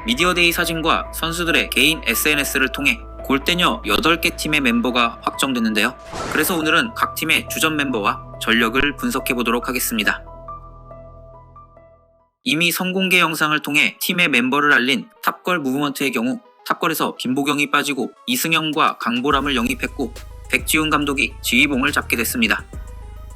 미디어데이 사진과 선수들의 개인 SNS를 통해 골대녀 8개 팀의 멤버가 확정됐는데요. 그래서 오늘은 각 팀의 주전 멤버와 전력을 분석해 보도록 하겠습니다. 이미 선공개 영상을 통해 팀의 멤버를 알린 탑걸 무브먼트의 경우 탑걸에서 김보경이 빠지고 이승현과 강보람을 영입했고 백지훈 감독이 지휘봉을 잡게 됐습니다.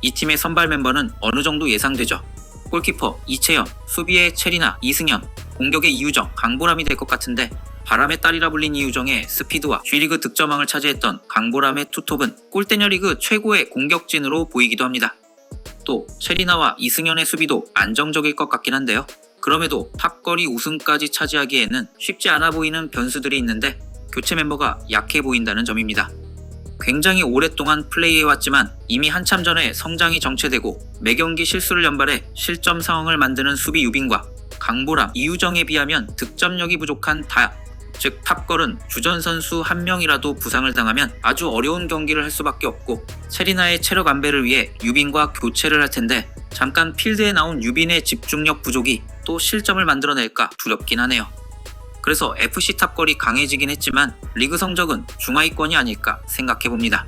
이 팀의 선발 멤버는 어느 정도 예상되죠. 골키퍼 이채연, 수비의 체리나, 이승현, 공격의 이유정, 강보람이 될 것 같은데 바람의 딸이라 불린 이유정의 스피드와 G리그 득점왕을 차지했던 강보람의 투톱은 골대녀 리그 최고의 공격진으로 보이기도 합니다. 또 체리나와 이승현의 수비도 안정적일 것 같긴 한데요. 그럼에도 탑걸이 우승까지 차지하기에는 쉽지 않아 보이는 변수들이 있는데 교체 멤버가 약해 보인다는 점입니다. 굉장히 오랫동안 플레이해왔지만 이미 한참 전에 성장이 정체되고 매경기 실수를 연발해 실점 상황을 만드는 수비 유빈과 강보람, 이유정에 비하면 득점력이 부족한 즉 탑걸은 주전 선수 한 명이라도 부상을 당하면 아주 어려운 경기를 할 수밖에 없고 체리나의 체력 안배를 위해 유빈과 교체를 할 텐데 잠깐 필드에 나온 유빈의 집중력 부족이 또 실점을 만들어낼까 두렵긴 하네요. 그래서 FC 탑걸이 강해지긴 했지만 리그 성적은 중하위권이 아닐까 생각해봅니다.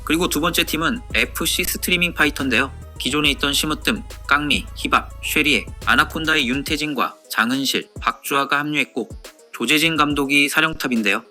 그리고 두 번째 팀은 FC 스트리밍 파이터인데요. 기존에 있던 심으뜸, 깡미, 히밥, 쉐리에, 아나콘다의 윤태진과 장은실, 박주아가 합류했고 조재진 감독이 사령탑인데요.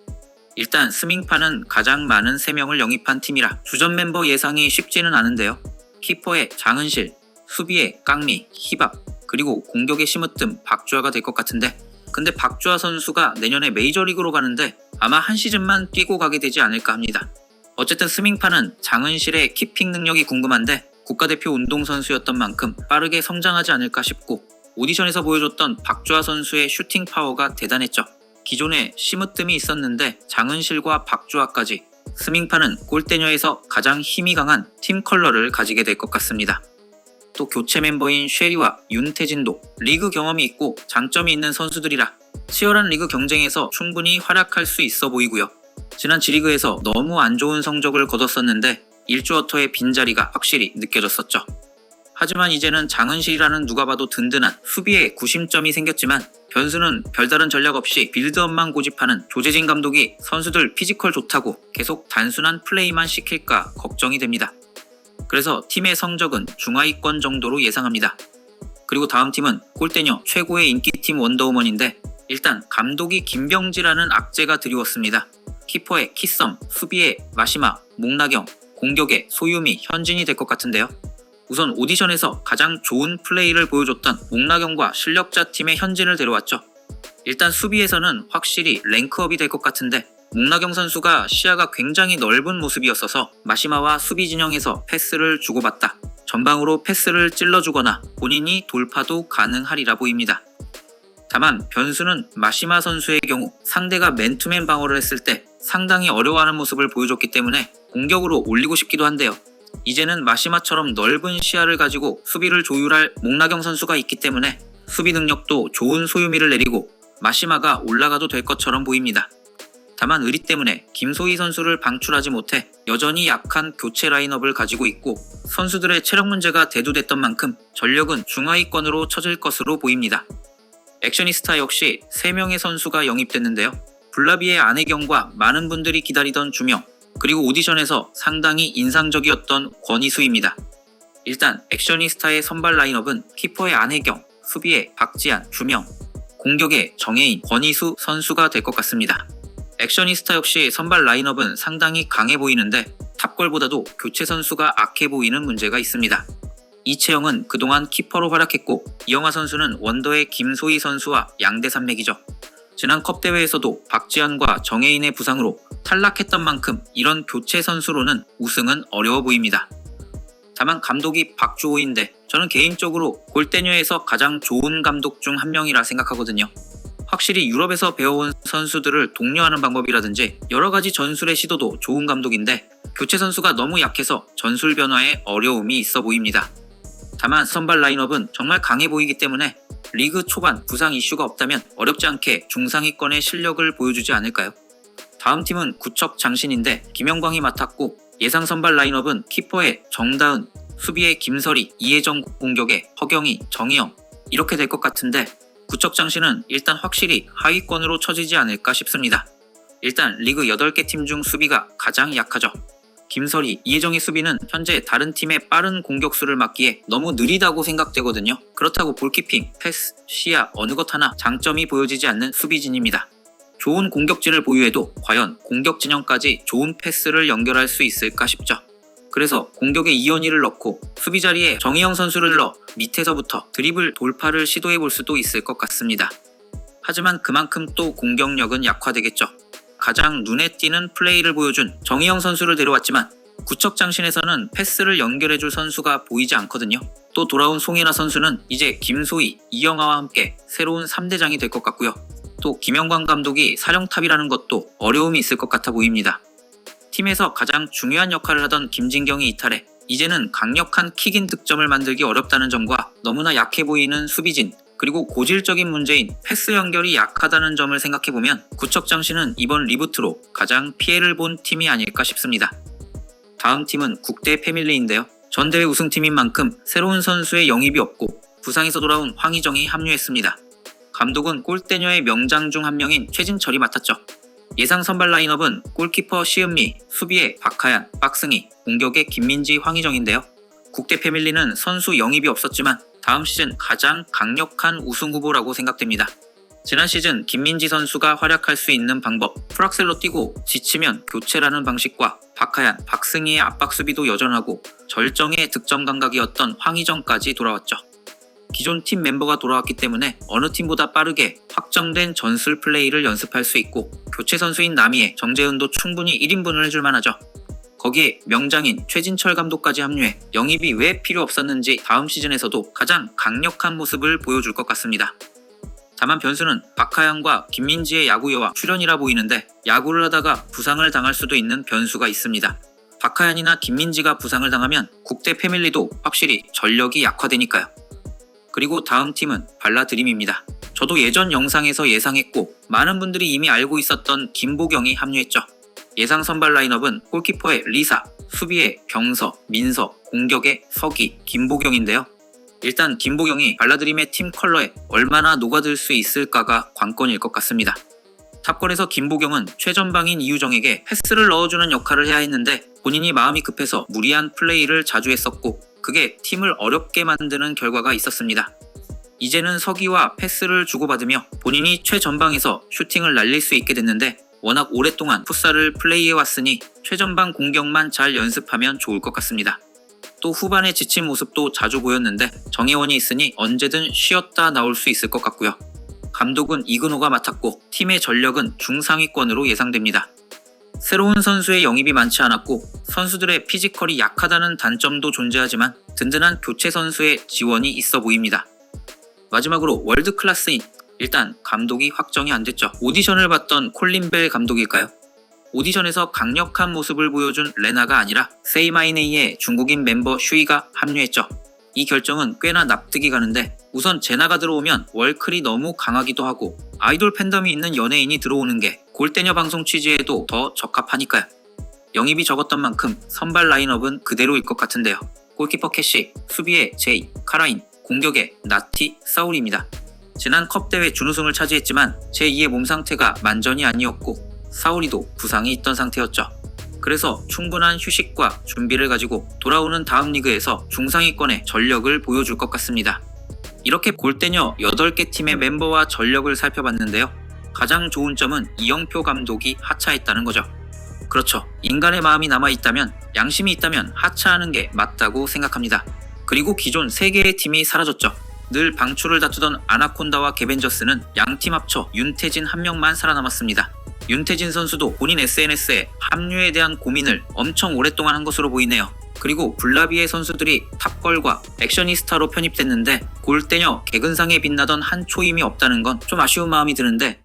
일단 스밍파는 가장 많은 3명을 영입한 팀이라 주전 멤버 예상이 쉽지는 않은데요. 키퍼의 장은실, 수비의 깡미, 히밥, 그리고 공격의 심으뜸, 박주아가 될 것 같은데 근데 박주아 선수가 내년에 메이저리그로 가는데 아마 한 시즌만 뛰고 가게 되지 않을까 합니다. 어쨌든 스밍파는 장은실의 키핑 능력이 궁금한데 국가대표 운동선수였던 만큼 빠르게 성장하지 않을까 싶고 오디션에서 보여줬던 박주아 선수의 슈팅 파워가 대단했죠. 기존에 심으뜸이 있었는데 장은실과 박주아까지 스밍파는 골대녀에서 가장 힘이 강한 팀 컬러를 가지게 될 것 같습니다. 또 교체 멤버인 쉐리와 윤태진도 리그 경험이 있고 장점이 있는 선수들이라 치열한 리그 경쟁에서 충분히 활약할 수 있어 보이고요. 지난 G리그에서 너무 안 좋은 성적을 거뒀었는데 일주어터의 빈자리가 확실히 느껴졌었죠. 하지만 이제는 장은실이라는 누가 봐도 든든한 수비에 구심점이 생겼지만 변수는 별다른 전략 없이 빌드업만 고집하는 조재진 감독이 선수들 피지컬 좋다고 계속 단순한 플레이만 시킬까 걱정이 됩니다. 그래서 팀의 성적은 중하위권 정도로 예상합니다. 그리고 다음 팀은 골대녀 최고의 인기팀 원더우먼인데 일단 감독이 김병지라는 악재가 드리웠습니다. 키퍼의 키썸, 수비의 마시마, 목나경, 공격의 소유미, 현진이 될 것 같은데요. 우선 오디션에서 가장 좋은 플레이를 보여줬던 목나경과 실력자 팀의 현진을 데려왔죠. 일단 수비에서는 확실히 랭크업이 될 것 같은데 목나경 선수가 시야가 굉장히 넓은 모습이었어서 마시마와 수비 진영에서 패스를 주고받다 전방으로 패스를 찔러주거나 본인이 돌파도 가능하리라 보입니다. 다만 변수는 마시마 선수의 경우 상대가 맨투맨 방어를 했을 때 상당히 어려워하는 모습을 보여줬기 때문에 공격으로 올리고 싶기도 한데요. 이제는 마시마처럼 넓은 시야를 가지고 수비를 조율할 목나경 선수가 있기 때문에 수비 능력도 좋은 소유미를 내리고 마시마가 올라가도 될 것처럼 보입니다. 다만 의리 때문에 김소희 선수를 방출하지 못해 여전히 약한 교체 라인업을 가지고 있고 선수들의 체력 문제가 대두됐던 만큼 전력은 중하위권으로 처질 것으로 보입니다. 액션이스타 역시 3명의 선수가 영입됐는데요. 블라비의 안혜경과 많은 분들이 기다리던 주명, 그리고 오디션에서 상당히 인상적이었던 권희수입니다. 일단 액션이스타의 선발 라인업은 키퍼의 안혜경, 수비의 박지한, 주명, 공격의 정혜인, 권희수 선수가 될 것 같습니다. 액션이스타 역시 선발 라인업은 상당히 강해 보이는데 탑걸보다도 교체 선수가 악해 보이는 문제가 있습니다. 이채영은 그동안 키퍼로 활약했고 이영하 선수는 원더의 김소희 선수와 양대 산맥이죠. 지난 컵대회에서도 박지한과 정혜인의 부상으로 탈락했던 만큼 이런 교체 선수로는 우승은 어려워 보입니다. 다만 감독이 박주호인데 저는 개인적으로 골대녀에서 가장 좋은 감독 중 한 명이라 생각하거든요. 확실히 유럽에서 배워온 선수들을 독려하는 방법이라든지 여러가지 전술의 시도도 좋은 감독인데 교체 선수가 너무 약해서 전술 변화에 어려움이 있어 보입니다. 다만 선발 라인업은 정말 강해 보이기 때문에 리그 초반 부상 이슈가 없다면 어렵지 않게 중상위권의 실력을 보여주지 않을까요? 다음 팀은 구척 장신인데 김영광이 맡았고 예상 선발 라인업은 키퍼의 정다은, 수비의 김설이, 이혜정, 공격의 허경희, 정희영 이렇게 될 것 같은데 구척장신은 일단 확실히 하위권으로 처지지 않을까 싶습니다. 일단 리그 8개 팀 중 수비가 가장 약하죠. 김설희, 이혜정의 수비는 현재 다른 팀의 빠른 공격수를 막기에 너무 느리다고 생각되거든요. 그렇다고 볼키핑, 패스, 시야 어느 것 하나 장점이 보여지지 않는 수비진입니다. 좋은 공격진을 보유해도 과연 공격 진영까지 좋은 패스를 연결할 수 있을까 싶죠. 그래서 공격에 이현희를 넣고 수비 자리에 정희영 선수를 넣어 밑에서부터 드리블 돌파를 시도해 볼 수도 있을 것 같습니다. 하지만 그만큼 또 공격력은 약화되겠죠. 가장 눈에 띄는 플레이를 보여준 정희영 선수를 데려왔지만 구척장신에서는 패스를 연결해줄 선수가 보이지 않거든요. 또 돌아온 송혜나 선수는 이제 김소희, 이영하와 함께 새로운 3대장이 될 것 같고요. 또 김영광 감독이 사령탑이라는 것도 어려움이 있을 것 같아 보입니다. 팀에서 가장 중요한 역할을 하던 김진경이 이탈해 이제는 강력한 킥인 득점을 만들기 어렵다는 점과 너무나 약해 보이는 수비진, 그리고 고질적인 문제인 패스 연결이 약하다는 점을 생각해보면 구척장신은 이번 리부트로 가장 피해를 본 팀이 아닐까 싶습니다. 다음 팀은 국대 패밀리인데요. 전대회 우승팀인 만큼 새로운 선수의 영입이 없고 부상에서 돌아온 황희정이 합류했습니다. 감독은 골대녀의 명장 중 한 명인 최진철이 맡았죠. 예상 선발 라인업은 골키퍼 시은미, 수비에 박하얀, 박승희, 공격에 김민지, 황희정인데요. 국대 패밀리는 선수 영입이 없었지만 다음 시즌 가장 강력한 우승 후보라고 생각됩니다. 지난 시즌 김민지 선수가 활약할 수 있는 방법, 풀악셀로 뛰고 지치면 교체라는 방식과 박하얀, 박승희의 압박 수비도 여전하고 절정의 득점 감각이었던 황희정까지 돌아왔죠. 기존 팀 멤버가 돌아왔기 때문에 어느 팀보다 빠르게 확정된 전술 플레이를 연습할 수 있고 교체 선수인 남이의 정재은도 충분히 1인분을 해줄 만하죠. 거기에 명장인 최진철 감독까지 합류해 영입이 왜 필요 없었는지 다음 시즌에서도 가장 강력한 모습을 보여줄 것 같습니다. 다만 변수는 박하양과 김민지의 야구여와 출연이라 보이는데 야구를 하다가 부상을 당할 수도 있는 변수가 있습니다. 박하얀이나 김민지가 부상을 당하면 국대 패밀리도 확실히 전력이 약화되니까요. 그리고 다음 팀은 발라드림입니다. 저도 예전 영상에서 예상했고 많은 분들이 이미 알고 있었던 김보경이 합류했죠. 예상 선발 라인업은 골키퍼의 리사, 수비의 병서, 민서, 공격의 서기, 김보경인데요. 일단 김보경이 발라드림의 팀 컬러에 얼마나 녹아들 수 있을까가 관건일 것 같습니다. 탑골에서 김보경은 최전방인 이유정에게 패스를 넣어주는 역할을 해야 했는데 본인이 마음이 급해서 무리한 플레이를 자주 했었고 그게 팀을 어렵게 만드는 결과가 있었습니다. 이제는 서기와 패스를 주고받으며 본인이 최전방에서 슈팅을 날릴 수 있게 됐는데 워낙 오랫동안 풋살을 플레이해왔으니 최전방 공격만 잘 연습하면 좋을 것 같습니다. 또 후반에 지친 모습도 자주 보였는데 정혜원이 있으니 언제든 쉬었다 나올 수 있을 것 같고요. 감독은 이근호가 맡았고 팀의 전력은 중상위권으로 예상됩니다. 새로운 선수의 영입이 많지 않았고 선수들의 피지컬이 약하다는 단점도 존재하지만 든든한 교체 선수의 지원이 있어 보입니다. 마지막으로 월드클래스인, 일단 감독이 확정이 안 됐죠. 오디션을 봤던 콜린 벨 감독일까요? 오디션에서 강력한 모습을 보여준 레나가 아니라 세이 마이 네이의 중국인 멤버 슈이가 합류했죠. 이 결정은 꽤나 납득이 가는데 우선 제나가 들어오면 월클이 너무 강하기도 하고 아이돌 팬덤이 있는 연예인이 들어오는 게 골대녀 방송 취지에도 더 적합하니까요. 영입이 적었던 만큼 선발 라인업은 그대로일 것 같은데요. 골키퍼 캐시, 수비에 제이, 카라인, 공격에 나티, 사울입니다. 지난 컵대회 준우승을 차지했지만 제2의 몸 상태가 만전이 아니었고 사울이도 부상이 있던 상태였죠. 그래서 충분한 휴식과 준비를 가지고 돌아오는 다음 리그에서 중상위권의 전력을 보여줄 것 같습니다. 이렇게 골대녀 8개 팀의 멤버와 전력을 살펴봤는데요. 가장 좋은 점은 이영표 감독이 하차했다는 거죠. 그렇죠. 인간의 마음이 남아있다면, 양심이 있다면 하차하는 게 맞다고 생각합니다. 그리고 기존 3개의 팀이 사라졌죠. 늘 방출을 다투던 아나콘다와 개벤저스는 양팀 합쳐 윤태진 한 명만 살아남았습니다. 윤태진 선수도 본인 SNS에 합류에 대한 고민을 엄청 오랫동안 한 것으로 보이네요. 그리고 블라비의 선수들이 탑걸과 액셔니스타로 편입됐는데 골대녀 개근상에 빛나던 한 초임이 없다는 건 좀 아쉬운 마음이 드는데